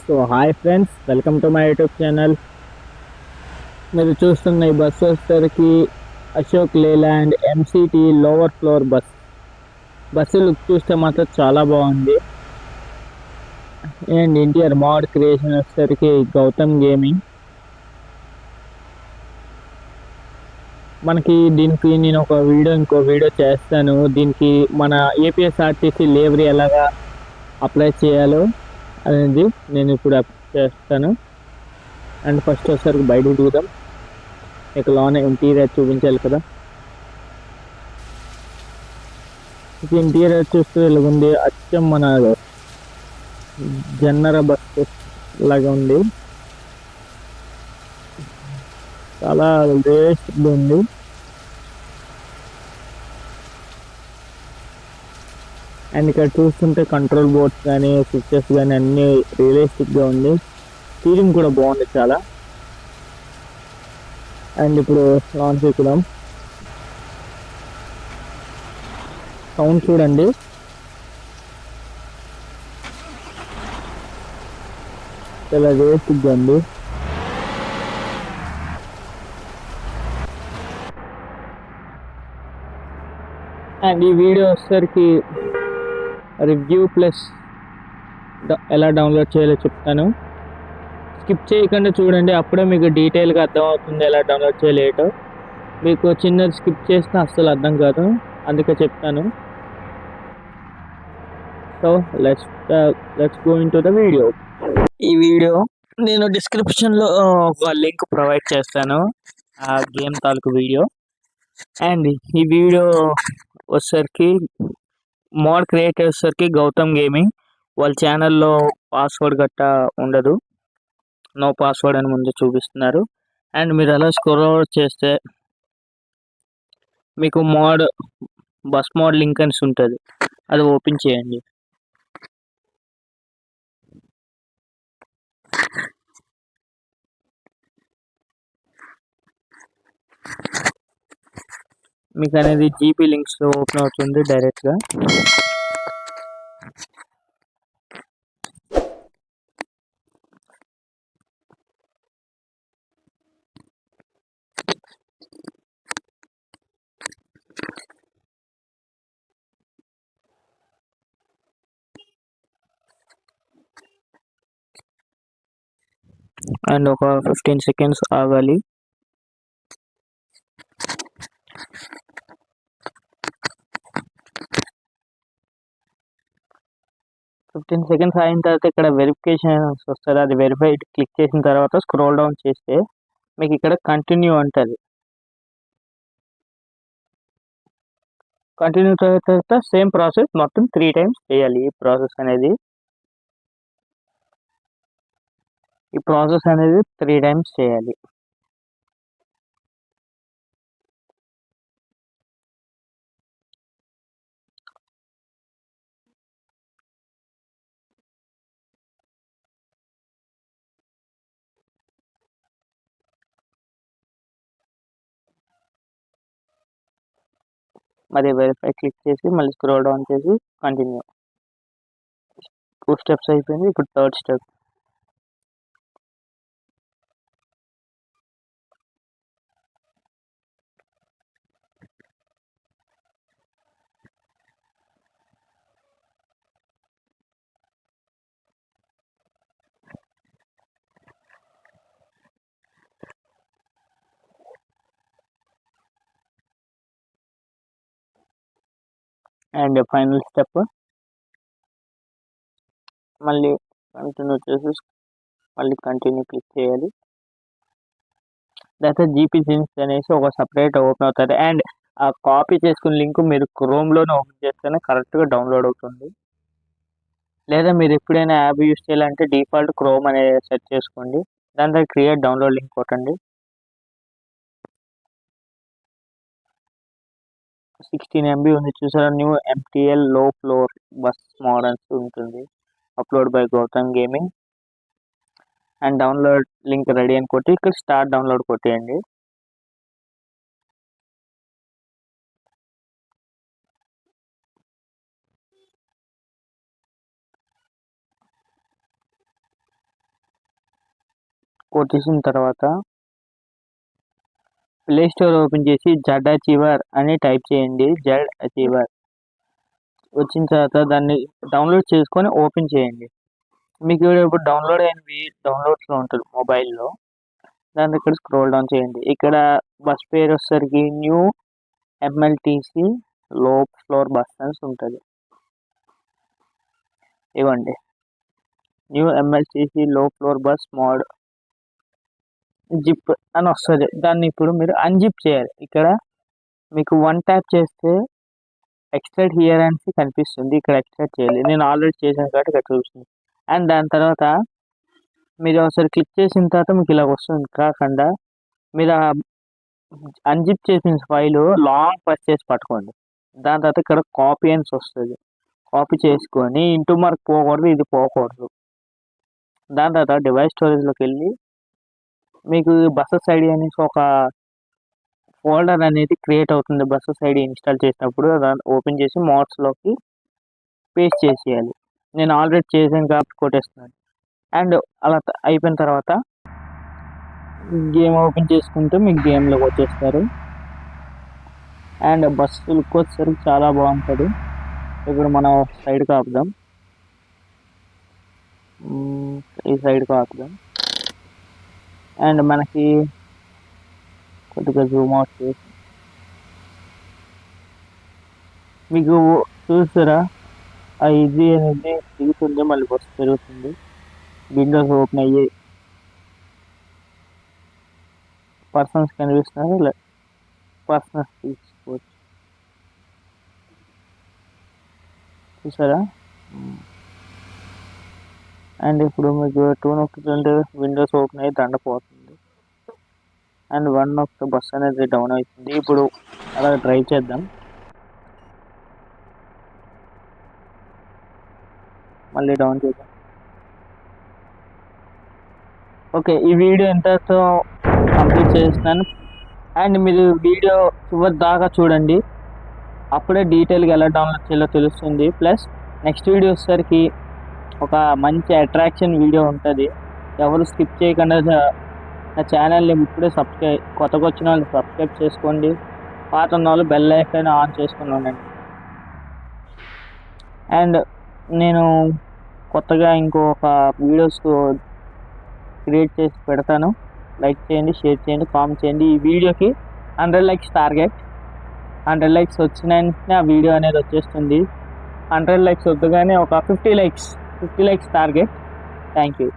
So hi friends, welcome to my YouTube channel. మీరు చూస్తున్న ఈ బస్సు వచ్చేసరికి Ashok Leyland MCT lower floor bus look చూస్తే మాత్రం చాలా బాగుంది. అండ్ ఇంటీరియర్ మోడ్ క్రియేషన్ వచ్చేసరికి గౌతమ్ గేమింగ్. మనకి దీనికి నేను ఇంకో వీడియో చేస్తాను. దీనికి మన ఏపీఎస్ఆర్టీసీ లేవరీ ఎలాగా అప్లై చేయాలో అనేది నేను ఇప్పుడు చేస్తాను. అండ్ ఫస్ట్ వచ్చేసరికి బయటకు దిగుదాం. ఇక లోనే ఇంటీరియర్ చూపించాలి కదా. ఇది ఇంటీరియర్ చూస్తే ఇలాగుంది. అచ్చం మన జన్నర బస్ లాగా ఉంది. చాలా రియలిస్టిక్ ఉంది. అండ్ ఇక్కడ చూస్తుంటే కంట్రోల్ బోర్డ్స్ కానీ స్విచ్చెస్ కానీ అన్ని రియలిస్టిక్ గా ఉంది. స్టీరింగ్ కూడా బాగుంది చాలా. అండ్ ఇప్పుడు లాంచ్ ఎక్కుదాం. సౌండ్ చూడండి. చాలా రియలిస్టిక్ గా ఉంది. అండ్ ఈ వీడియో వచ్చేసరికి రివ్యూ ప్లస్ ఎలా డౌన్లోడ్ చేయాలో చెప్తాను. స్కిప్ చేయకుండా చూడండి, అప్పుడే మీకు డీటెయిల్గా అర్థమవుతుంది ఎలా డౌన్లోడ్ చేయలేటో. మీకు చిన్నది స్కిప్ చేస్తే అస్సలు అర్థం కాదు, అందుకే చెప్తాను. So let's go in to the video. ఈ వీడియో నేను డిస్క్రిప్షన్లో ఒక లింక్ ప్రొవైడ్ చేస్తాను, ఆ గేమ్ తాలూకు వీడియో. అండ్ ఈ వీడియో వచ్చేసరికి మోడ్ క్రియేట్ చేసేసరికి గౌతమ్ గేమింగ్. వాళ్ళ ఛానల్లో పాస్వర్డ్ గట్టా ఉండదు, నో పాస్వర్డ్ అని ముందు చూపిస్తున్నారు. అండ్ మీరు అలా స్క్రోల్ చేస్తే మీకు బస్ మోడ్ లింక్ అని ఉంటుంది, అది ఓపెన్ చేయండి. మీకు అనేది జీపీ లింక్స్ ఓపెన్ అవుతుంది డైరెక్ట్గా. అండ్ ఒక 15 సెకండ్స్ ఆగాలి. అయిన తర్వాత ఇక్కడ వెరిఫికేషన్ వస్తుంది, అది వెరిఫైడ్ క్లిక్ చేసిన తర్వాత స్క్రోల్ డౌన్ చేస్తే మీకు ఇక్కడ కంటిన్యూ అంటుంది. కంటిన్యూ తర్వాత సేమ్ ప్రాసెస్ మొత్తం 3 టైమ్స్ చేయాలి. ఈ ప్రాసెస్ అనేది 3 టైమ్స్ చేయాలి. మరి వెరిఫై క్లిక్ చేసి మళ్ళీ స్క్రోల్ డౌన్ చేసి కంటిన్యూ. 2 స్టెప్స్ అయిపోయింది, ఇప్పుడు 3rd step. And final step మళ్ళీ కంటిన్యూ చేసి మళ్ళీ కంటిన్యూ క్లిక్ చేయాలి. లేకపోతే జీపీ జిన్స్ అనేసి ఒక సపరేట్ ఓపెన్ అవుతుంది. అండ్ ఆ కాపీ చేసుకున్న లింక్ మీరు క్రోమ్లోనే ఓపెన్ చేస్తేనే కరెక్ట్గా డౌన్లోడ్ అవుతుంది. లేదా మీరు ఎప్పుడైనా యాప్ యూస్ చేయాలంటే డిఫాల్ట్ క్రోమ్ అనేది సెట్ చేసుకోండి, దాని తర్వాత క్రియేట్ డౌన్లోడ్ లింక్ కొట్టండి. 16 MB ఉంది చూసారా. న్యూ MTL లో ఫ్లోర్ బస్ మోడల్స్ ఉంటుంది, upload by Gautam gaming. And download link ready అని కొట్టి ఇక్కడ స్టార్ట్ డౌన్లోడ్ కొట్టేయండి. కొట్టేసిన తర్వాత ప్లే స్టోర్ ఓపెన్ చేసి జడ్ అచీవర్ అని టైప్ చేయండి. జడ్ అచీవర్ వచ్చిన తర్వాత దాన్ని డౌన్లోడ్ చేసుకొని ఓపెన్ చేయండి. మీకు ఇప్పుడు డౌన్లోడ్ అయినవి డౌన్లోడ్స్లో ఉంటుంది మొబైల్లో. దాన్ని ఇక్కడ స్క్రోల్ డౌన్ చేయండి. ఇక్కడ బస్ పేరు వచ్చేసరికి న్యూ ఎంఎల్టీసీ లో ఫ్లోర్ బస్ అని ఉంటుంది. ఇవ్వండి, న్యూ ఎంఎల్టీసీ లో ఫ్లోర్ బస్ మోడ్ జిప్ అని వస్తుంది. దాన్ని ఇప్పుడు మీరు అన్జిప్ చేయాలి. ఇక్కడ మీకు వన్ ట్యాప్ చేస్తే ఎక్స్ట్రాక్ట్ హియర్ అని కనిపిస్తుంది. ఇక్కడ ఎక్స్ట్రాక్ట్ చేయాలి. నేను ఆల్రెడీ చేశాను కాబట్టి ఇక్కడ చూస్తుంది. అండ్ దాని తర్వాత మీరు ఒకసారి క్లిక్ చేసిన తర్వాత మీకు ఇలా వస్తుంది. కాకుండా మీరు అన్జిప్ చేసిన ఫైలు లాంగ్ ప్రెస్ చేసి పట్టుకోండి. దాని తర్వాత ఇక్కడ కాపీ అని వస్తుంది. కాపీ చేసుకొని ఇంటూ మార్క్ పోకూడదు, ఇది పోకూడదు. దాని తర్వాత డివైస్ స్టోరేజ్లోకి వెళ్ళి మీకు బస్సెస్ ఐడి అనేసి ఒక ఫోల్డర్ అనేది క్రియేట్ అవుతుంది. బస్సెస్ ఐడి ఇన్స్టాల్ చేసినప్పుడు దాన్ని ఓపెన్ చేసి మోడ్స్లోకి పేస్ట్ చేసేయాలి. నేను ఆల్రెడీ చేశాను కాబట్టి కొట్టేస్తున్నాను. అండ్ అలా అయిపోయిన తర్వాత గేమ్ ఓపెన్ చేసుకుంటే మీకు గేమ్లోకి వచ్చేస్తారు. అండ్ బస్సు లుక్ వచ్చేసరికి చాలా బాగుంటుంది. ఇప్పుడు మనం సైడ్కి ఆపుదాం. ఈ సైడ్కి ఆపుదాం. అండ్ మనకి కొద్దిగా జూమ్ అవుట్ చేసి మీకు చూస్తారా ఆ ఇది అనేది దిగుతుంది, మళ్ళీ బస్సు పెరుగుతుంది. విండోస్ ఓపెన్ అయ్యి పర్సన్స్ కనిపిస్తున్నారు. పర్సనల్స్ తీసుకోవచ్చు, చూసారా. అండ్ ఇప్పుడు మీకు 2 నొక్కుతుంటే విండోస్ ఓపెన్ అయ్యి దండపోతుంది. అండ్ 1 నొక్కితే బస్ అనేది డౌన్ అవుతుంది. ఇప్పుడు అలా ట్రై చేద్దాం. మళ్ళీ డౌన్ చేద్దాం. ఓకే, ఈ వీడియో ఎంతతో కంప్లీట్ చేస్తున్నాను. అండ్ మీరు వీడియో చివరి దాకా చూడండి, అప్పుడే డీటెయిల్గా ఎలా డౌన్లోడ్ చేయాలో తెలుస్తుంది. ప్లస్ నెక్స్ట్ వీడియో వచ్చేసరికి ఒక మంచి అట్రాక్షన్ వీడియో ఉంటుంది. ఎవరు స్కిప్ చేయకుండా నా ఛానల్ని ఇప్పుడే కొత్తగా వచ్చిన వాళ్ళు సబ్స్క్రైబ్ చేసుకోండి. పాత ఉన్న వాళ్ళు బెల్ ఐకాన్ ఆన్ చేసుకుని ఉండండి. అండ్ నేను కొత్తగా ఇంకొక వీడియోస్ క్రియేట్ చేసి పెడతాను. లైక్ చేయండి, షేర్ చేయండి, కామెంట్ చేయండి. ఈ వీడియోకి 100 లైక్స్ టార్గెట్. 100 లైక్స్ వచ్చిన వెంటనే ఆ వీడియో అనేది వచ్చేస్తుంది. 100 లైక్స్ వద్దుగానే ఒక 50 లైక్స్ టార్గెట్. Thank you.